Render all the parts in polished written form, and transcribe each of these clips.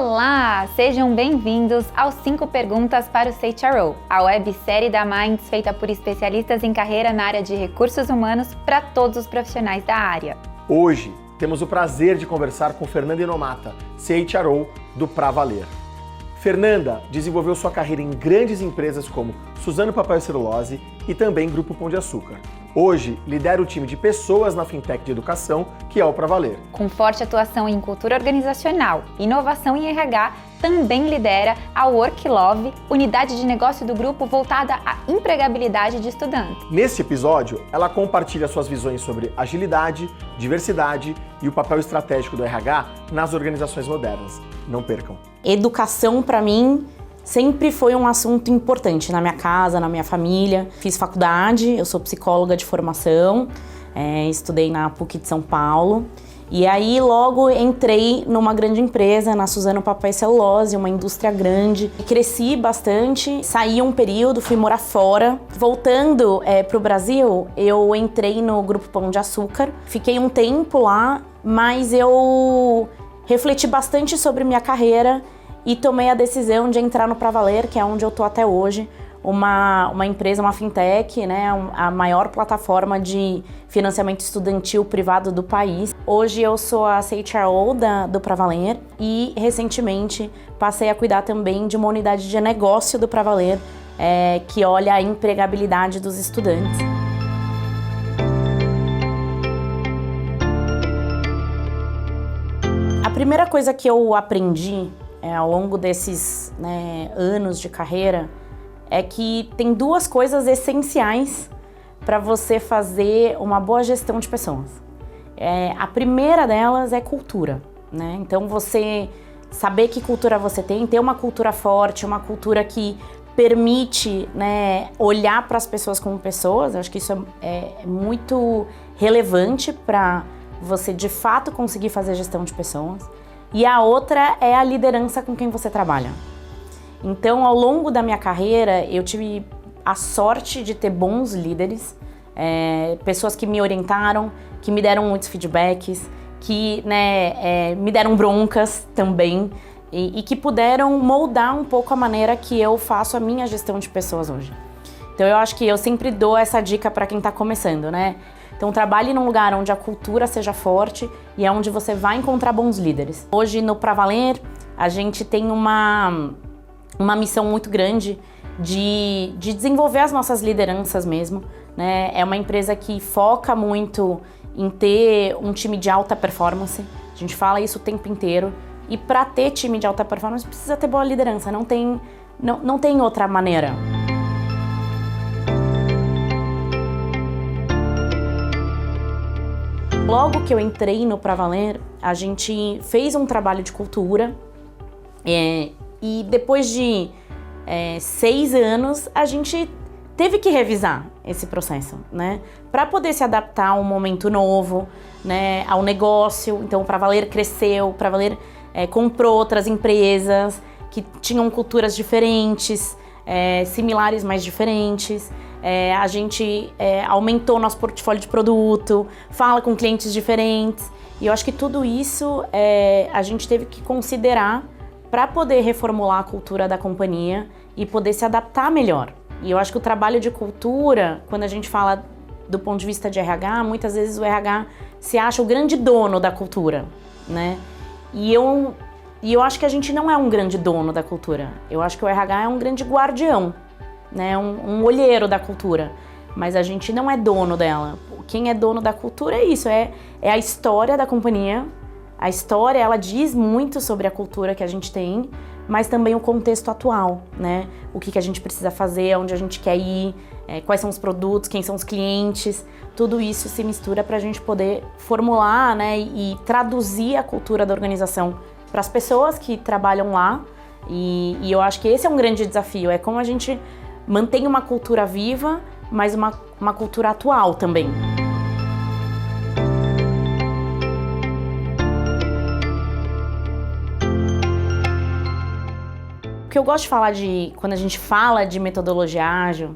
Olá! Sejam bem-vindos aos 5 Perguntas para o CHRO, a websérie da Minds feita por especialistas em carreira na área de recursos humanos para todos os profissionais da área. Hoje, temos o prazer de conversar com Fernanda Inomata, CHRO do Pra Valer. Fernanda desenvolveu sua carreira em grandes empresas como Suzano Papel e Celulose e também Grupo Pão de Açúcar. Hoje, lidera o time de pessoas na fintech de educação, que é o Pra Valer. Com forte atuação em cultura organizacional, inovação em RH, também lidera a WorkLove, unidade de negócio do grupo voltada à empregabilidade de estudantes. Neste episódio, ela compartilha suas visões sobre agilidade, diversidade e o papel estratégico do RH nas organizações modernas. Não percam! Educação, para mim, sempre foi um assunto importante na minha casa, na minha família. Fiz faculdade, eu sou psicóloga de formação, estudei na PUC de São Paulo. E aí logo entrei numa grande empresa, na Suzano Papel e Celulose, uma indústria grande. Cresci bastante, saí um período, fui morar fora. Voltando para o Brasil, eu entrei no Grupo Pão de Açúcar. Fiquei um tempo lá, mas eu refleti bastante sobre minha carreira e tomei a decisão de entrar no Pra Valer, que é onde eu tô até hoje, uma empresa, uma fintech, né, a maior plataforma de financiamento estudantil privado do país. Hoje eu sou a CHRO do Pra Valer e recentemente passei a cuidar também de uma unidade de negócio do Pra Valer, que olha a empregabilidade dos estudantes. A primeira coisa que eu aprendi ao longo desses anos de carreira é que tem duas coisas essenciais para você fazer uma boa gestão de pessoas. A primeira delas é cultura, né? Então você saber que cultura você tem, ter uma cultura forte, uma cultura que permite, né, olhar para as pessoas como pessoas. Eu acho que isso é muito relevante para você de fato conseguir fazer gestão de pessoas. E a outra é a liderança com quem você trabalha. Então, ao longo da minha carreira, eu tive a sorte de ter bons líderes, pessoas que me orientaram, que me deram muitos feedbacks, que me deram broncas também e que puderam moldar um pouco a maneira que eu faço a minha gestão de pessoas hoje. Então, eu acho que eu sempre dou essa dica para quem está começando, né? Então, trabalhe num lugar onde a cultura seja forte e é onde você vai encontrar bons líderes. Hoje, no Pra Valer, a gente tem uma missão muito grande de desenvolver as nossas lideranças mesmo, né? É uma empresa que foca muito em ter um time de alta performance. A gente fala isso o tempo inteiro. E para ter time de alta performance, precisa ter boa liderança. Não tem outra maneira. Logo que eu entrei no Pra Valer, a gente fez um trabalho de cultura e depois de 6 anos, a gente teve que revisar esse processo, né? Para poder se adaptar a um momento novo, né? Ao negócio. Então, o Pra Valer cresceu, o Pra Valer comprou outras empresas que tinham culturas diferentes, similares, mas diferentes. A gente aumentou nosso portfólio de produto, fala com clientes diferentes. E eu acho que tudo isso a gente teve que considerar para poder reformular a cultura da companhia e poder se adaptar melhor. E eu acho que o trabalho de cultura, quando a gente fala do ponto de vista de RH, muitas vezes o RH se acha o grande dono da cultura, né? E eu acho que a gente não é um grande dono da cultura. Eu acho que o RH é um grande guardião, né? Um olheiro da cultura. Mas a gente não é dono dela. Quem é dono da cultura é isso, é a história da companhia. A história, ela diz muito sobre a cultura que a gente tem, mas também o contexto atual, né? O que a gente precisa fazer, onde a gente quer ir, quais são os produtos, quem são os clientes. Tudo isso se mistura para a gente poder formular, né, e traduzir a cultura da organização para as pessoas que trabalham lá. E eu acho que esse é um grande desafio, é como a gente mantém uma cultura viva, mas uma cultura atual também. O que eu gosto de falar quando a gente fala de metodologia ágil,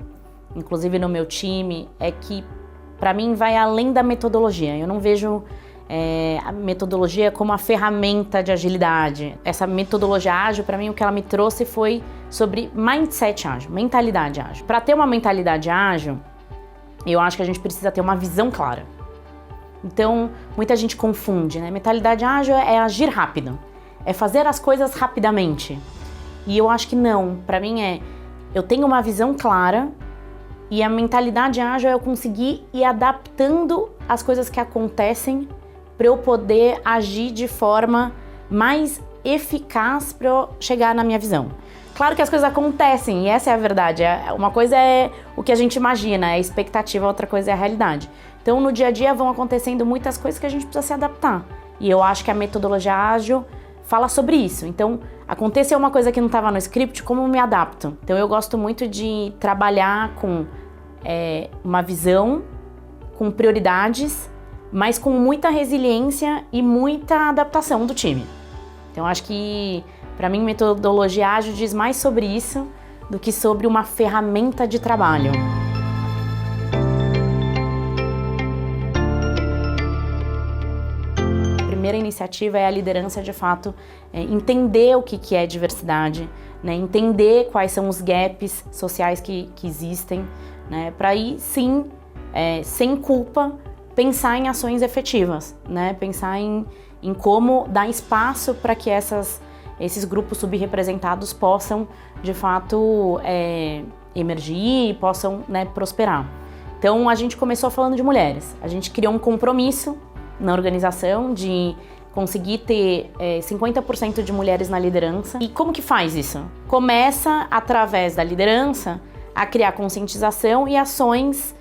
inclusive no meu time, é que para mim vai além da metodologia. Eu não vejo a metodologia como a ferramenta de agilidade. Essa metodologia ágil, para mim, o que ela me trouxe foi sobre mindset ágil, mentalidade ágil. Para ter uma mentalidade ágil, eu acho que a gente precisa ter uma visão clara. Então, muita gente confunde, né? Mentalidade ágil é agir rápido, é fazer as coisas rapidamente. E eu acho que não, para mim eu tenho uma visão clara e a mentalidade ágil é eu conseguir ir adaptando as coisas que acontecem para eu poder agir de forma mais eficaz para eu chegar na minha visão. Claro que as coisas acontecem e essa é a verdade. Uma coisa é o que a gente imagina, é a expectativa, outra coisa é a realidade. Então, no dia a dia vão acontecendo muitas coisas que a gente precisa se adaptar. E eu acho que a metodologia ágil fala sobre isso. Então, aconteceu uma coisa que não estava no script, como eu me adapto? Então, eu gosto muito de trabalhar com uma visão, com prioridades, mas com muita resiliência e muita adaptação do time. Então, acho que, para mim, metodologia ágil diz mais sobre isso do que sobre uma ferramenta de trabalho. A primeira iniciativa é a liderança, de fato, entender o que é diversidade, né? Entender quais são os gaps sociais que existem, né? Para aí, sim, sem culpa, pensar em ações efetivas, né? Pensar em como dar espaço para que esses grupos subrepresentados possam, de fato, emergir e possam, né, prosperar. Então, a gente começou falando de mulheres. A gente criou um compromisso na organização de conseguir ter 50% de mulheres na liderança. E como que faz isso? Começa, através da liderança, a criar conscientização e ações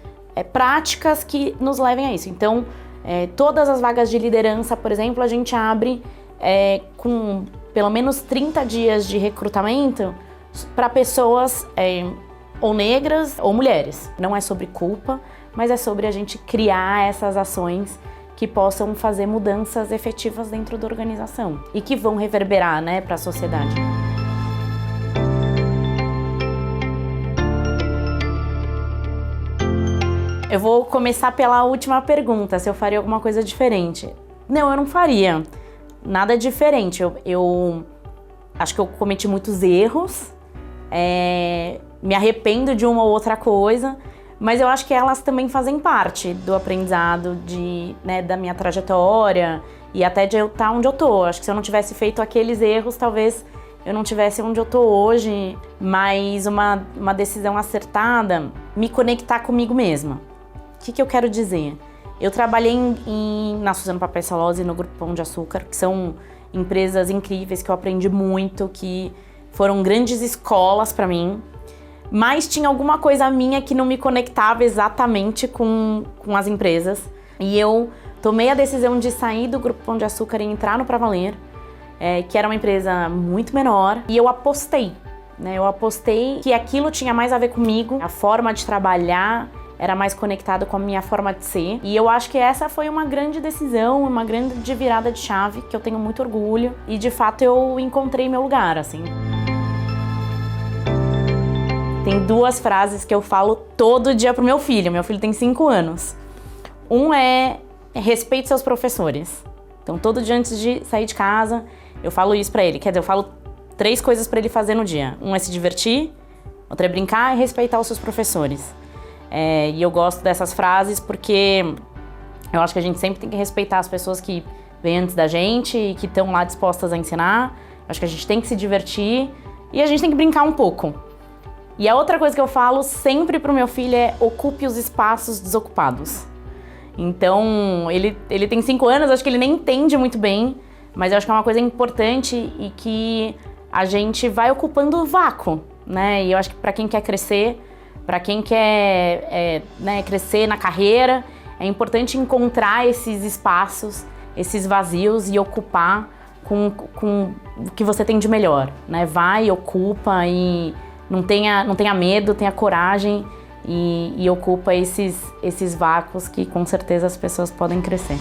práticas que nos levem a isso. Então, todas as vagas de liderança, por exemplo, a gente abre com pelo menos 30 dias de recrutamento para pessoas ou negras ou mulheres. Não é sobre culpa, mas é sobre a gente criar essas ações que possam fazer mudanças efetivas dentro da organização e que vão reverberar, né, para a sociedade. Eu vou começar pela última pergunta, se eu faria alguma coisa diferente. Não, eu não faria nada diferente. Eu acho que eu cometi muitos erros, me arrependo de uma ou outra coisa, mas eu acho que elas também fazem parte do aprendizado da minha trajetória e até de eu estar onde eu tô. Acho que se eu não tivesse feito aqueles erros, talvez eu não tivesse onde eu tô hoje, mas uma decisão acertada, me conectar comigo mesma. O que eu quero dizer? Eu trabalhei na Suzano Papai Salose e no Grupo Pão de Açúcar, que são empresas incríveis que eu aprendi muito, que foram grandes escolas para mim, mas tinha alguma coisa minha que não me conectava exatamente com as empresas. E eu tomei a decisão de sair do Grupo Pão de Açúcar e entrar no Pra Valer, que era uma empresa muito menor, e eu apostei, né? Eu apostei que aquilo tinha mais a ver comigo, a forma de trabalhar era mais conectado com a minha forma de ser. E eu acho que essa foi uma grande decisão, uma grande virada de chave, que eu tenho muito orgulho. E de fato eu encontrei meu lugar, assim. Tem duas frases que eu falo todo dia pro meu filho. Meu filho tem 5 anos. Um é respeite seus professores. Então todo dia antes de sair de casa, eu falo isso pra ele. Quer dizer, eu falo 3 coisas pra ele fazer no dia. Um é se divertir, outro é brincar e respeitar os seus professores. E eu gosto dessas frases porque eu acho que a gente sempre tem que respeitar as pessoas que vêm antes da gente e que estão lá dispostas a ensinar. Acho que a gente tem que se divertir e a gente tem que brincar um pouco. E a outra coisa que eu falo sempre pro meu filho é ocupe os espaços desocupados. Então, ele tem 5 anos, acho que ele nem entende muito bem, mas eu acho que é uma coisa importante e que a gente vai ocupando o vácuo, né? E eu acho que para quem quer crescer, para quem quer crescer na carreira, é importante encontrar esses espaços, esses vazios e ocupar com o que você tem de melhor, né? Vai, ocupa e não tenha medo, tenha coragem e ocupa esses vácuos que com certeza as pessoas podem crescer.